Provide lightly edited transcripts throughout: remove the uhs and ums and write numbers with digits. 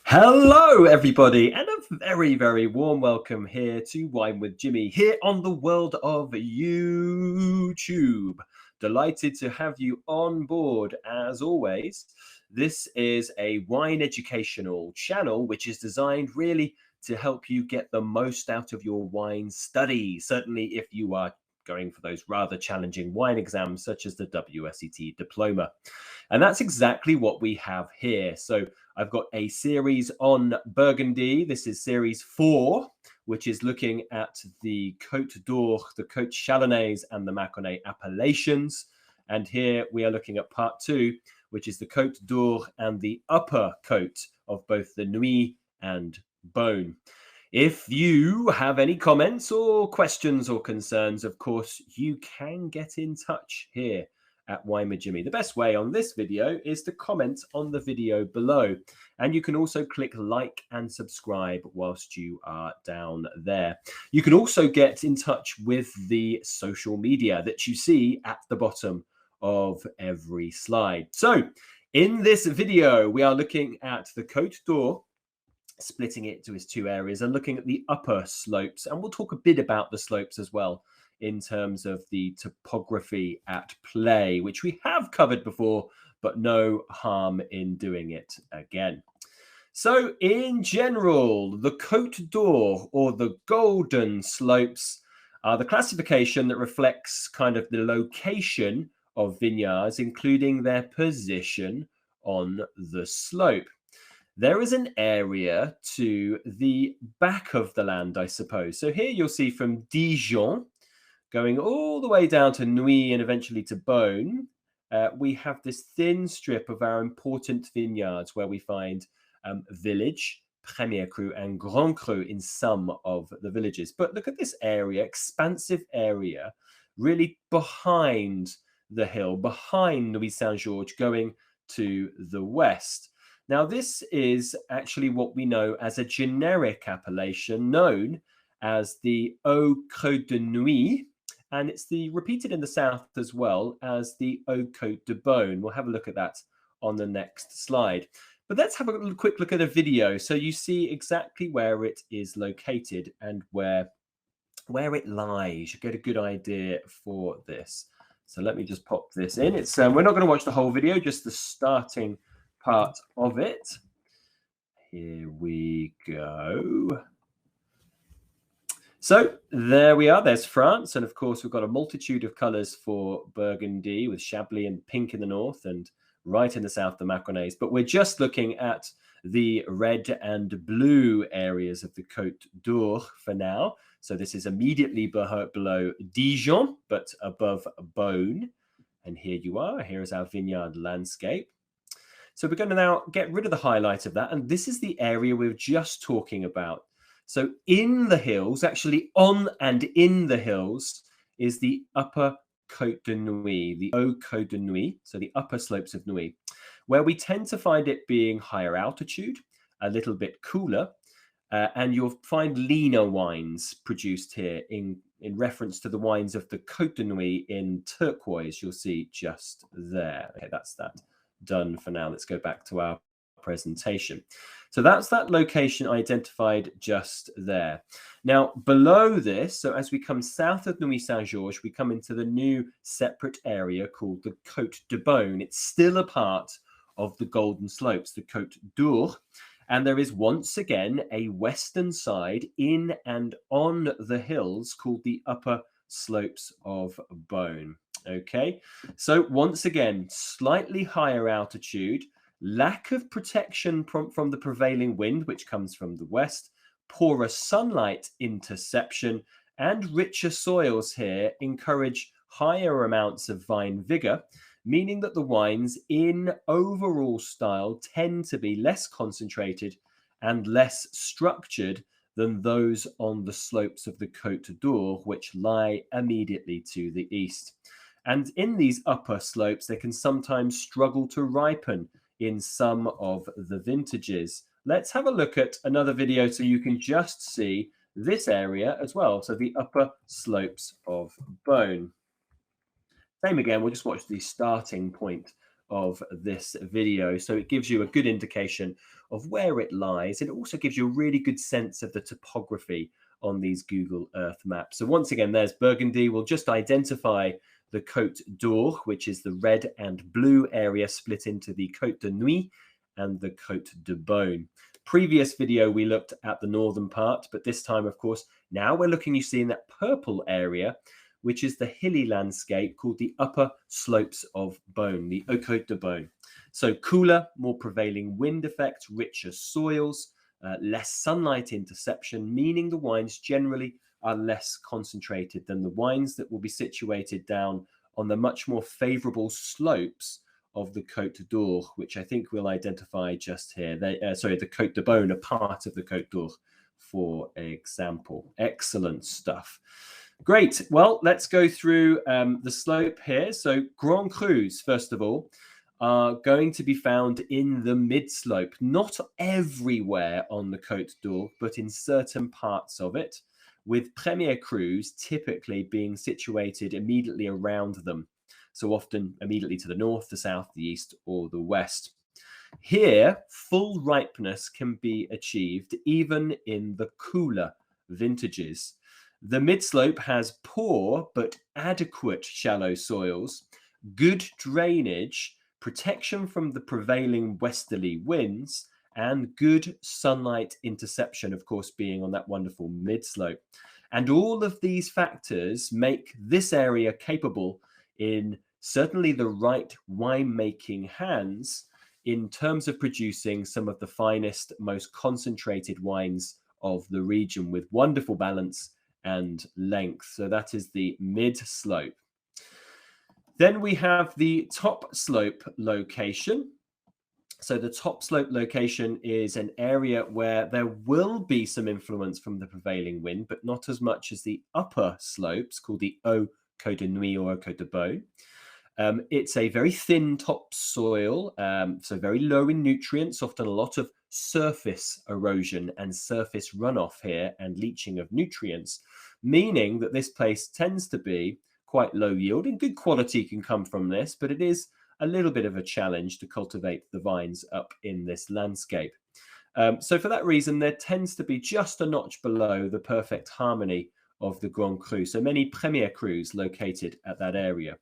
Hello, everybody, and a very, very warm welcome here to Wine with Jimmy here on the world of YouTube. Delighted to have you on board as always. This is a wine educational channel which is designed really to help you get the most out of your wine study. Certainly, if you are going for those rather challenging wine exams, such as the WSET Diploma. And that's exactly what we have here. So I've got a series on Burgundy. This is series 4, which is looking at the Côte d'Or, the Côte Chalonnaise, and the Mâconnais appellations. And here we are looking at part 2, which is the Côte d'Or and the upper Côte of both the Nuits and Beaune. If you have any comments or questions or concerns, of course, you can get in touch here at Wine with Jimmy. The best way on this video is to comment on the video below. And you can also click like and subscribe whilst you are down there. You can also get in touch with the social media that you see at the bottom of every slide. So in this video, we are looking at the Côte d'Or, splitting it into its 2 areas and looking at the upper slopes. And we'll talk a bit about the slopes as well in terms of the topography at play, which we have covered before, but no harm in doing it again. So in general, the Côte d'Or, or the golden slopes, are the classification that reflects kind of the location of vineyards, including their position on the slope. There is an area to the back of the land, I suppose. So here you'll see from Dijon, going all the way down to Nuits and eventually to Beaune, we have this thin strip of our important vineyards where we find village, Premier Cru, and Grand Cru in some of the villages. But look at this area, expansive area, really behind the hill, behind Nuits Saint-Georges, going to the west. Now, this is actually what we know as a generic appellation known as the Hautes Côtes de Nuits, and it's repeated in the south as well as the Hautes Côtes de Beaune. We'll have a look at that on the next slide. But let's have a quick look at a video so you see exactly where it is located and where it lies. You get a good idea for this. So let me just pop this in. It's we're not going to watch the whole video, just the starting part of it. Here we go. So there we are. There's France. And of course, we've got a multitude of colors for Burgundy with Chablis and pink in the north and right in the south, the Mâconnais. But we're just looking at the red and blue areas of the Côte d'Or for now. So this is immediately below Dijon, but above Beaune. And here you are. Here is our vineyard landscape. So we're going to now get rid of the highlight of that. And this is the area we were just talking about. So in the hills, actually on and in the hills, is the upper Côte de Nuits, the Hautes Côtes de Nuits, so the upper slopes of Nuits, where we tend to find it being higher altitude, a little bit cooler, and you'll find leaner wines produced here in reference to the wines of the Côte de Nuits in turquoise, you'll see just there. Okay, that's that done for now. Let's go back to our presentation. So that's that location identified just there. Now below this, so as we come south of Nuits Saint-Georges, we come into the new separate area called the Côte de Beaune. It's still a part of the Golden Slopes, the Côte d'Or, and there is once again a western side in and on the hills called the upper slopes of Beaune. Okay, so once again, slightly higher altitude, lack of protection from the prevailing wind, which comes from the west, poorer sunlight interception, and richer soils here encourage higher amounts of vine vigor, meaning that the wines in overall style tend to be less concentrated and less structured than those on the slopes of the Côte d'Or, which lie immediately to the east. And in these upper slopes, they can sometimes struggle to ripen in some of the vintages. Let's have a look at another video so you can just see this area as well. So the upper slopes of Beaune. Same again, we'll just watch the starting point of this video. So it gives you a good indication of where it lies. It also gives you a really good sense of the topography on these Google Earth maps. So once again, there's Burgundy. We'll just identify the Côte d'Or, which is the red and blue area split into the Côte de Nuits and the Côte de Beaune. Previous video, we looked at the northern part, but this time, of course, now we're looking, you see, in that purple area, which is the hilly landscape called the upper slopes of Beaune, the Côte de Beaune. So cooler, more prevailing wind effect, richer soils, less sunlight interception, meaning the wines generally are less concentrated than the wines that will be situated down on the much more favorable slopes of the Côte d'Or, which I think we'll identify just here. The Côte de Beaune, a part of the Côte d'Or, for example. Excellent stuff. Great. Well, let's go through the slope here. So Grand Crus, first of all, are going to be found in the mid-slope, not everywhere on the Côte d'Or, but in certain parts of it, with Premier Crus typically being situated immediately around them. So often immediately to the north, the south, the east, or the west. Here, full ripeness can be achieved even in the cooler vintages. The mid-slope has poor but adequate shallow soils, good drainage, protection from the prevailing westerly winds, and good sunlight interception, of course, being on that wonderful mid-slope. And all of these factors make this area capable in certainly the right winemaking hands in terms of producing some of the finest, most concentrated wines of the region with wonderful balance and length. So that is the mid-slope. Then we have the top slope location. So the top slope location is an area where there will be some influence from the prevailing wind, but not as much as the upper slopes called the Côte de Nuits or Côte de Beaune. It's a very thin topsoil, so very low in nutrients, often a lot of surface erosion and surface runoff here and leaching of nutrients, meaning that this place tends to be quite low yield, and good quality can come from this, but it is a little bit of a challenge to cultivate the vines up in this landscape. So for that reason, there tends to be just a notch below the perfect harmony of the Grand Cru. So many Premier Crus located at that area.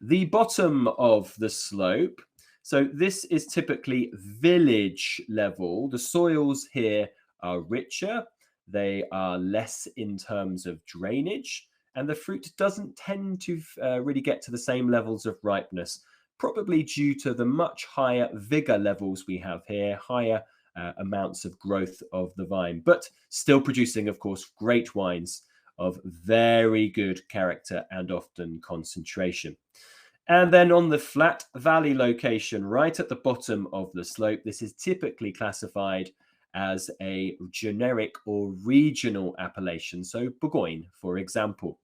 The bottom of the slope, so this is typically village level. The soils here are richer. They are less in terms of drainage, and the fruit doesn't tend to really get to the same levels of ripeness, probably due to the much higher vigor levels we have here, higher amounts of growth of the vine, but still producing, of course, great wines of very good character and often concentration. And then on the flat valley location, right at the bottom of the slope, this is typically classified as a generic or regional appellation. So Bourgogne, for example.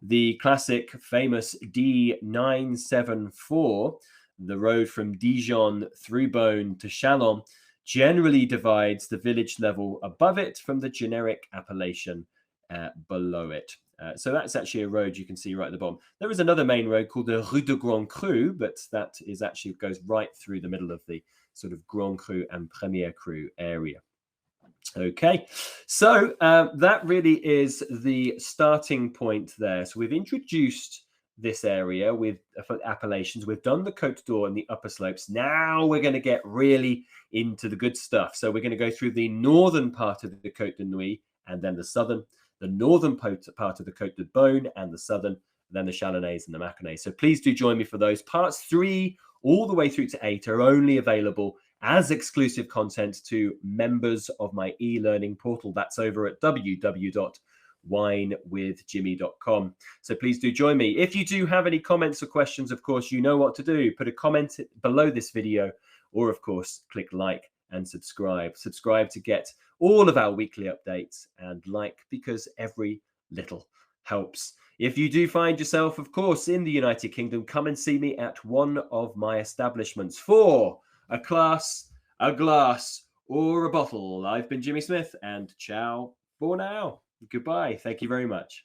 The classic famous D974, the road from Dijon through Beaune to Châlons, generally divides the village level above it from the generic appellation below it. So that's actually a road you can see right at the bottom. There is another main road called the Rue de Grand Cru, but that is actually goes right through the middle of the sort of Grand Cru and Premier Cru area. Okay, so that really is the starting point there. So we've introduced this area with appellations. We've done the Côte d'Or and the upper slopes. Now we're going to get really into the good stuff. So we're going to go through the northern part of the Côte de Nuits and then the southern, the northern part of the Côte de Beaune and the southern, then the Chalonnais and the Maconnais. So please do join me for those. Parts 3 all the way through to 8 are only available as exclusive content to members of my e-learning portal. That's over at www.winewithjimmy.com. So please do join me. If you do have any comments or questions, of course, you know what to do. Put a comment below this video, or of course, click like and subscribe. Subscribe to get all of our weekly updates, and like because every little helps. If you do find yourself, of course, in the United Kingdom, come and see me at one of my establishments for a class, a glass, or a bottle. I've been Jimmy Smith, and ciao for now. Goodbye. Thank you very much.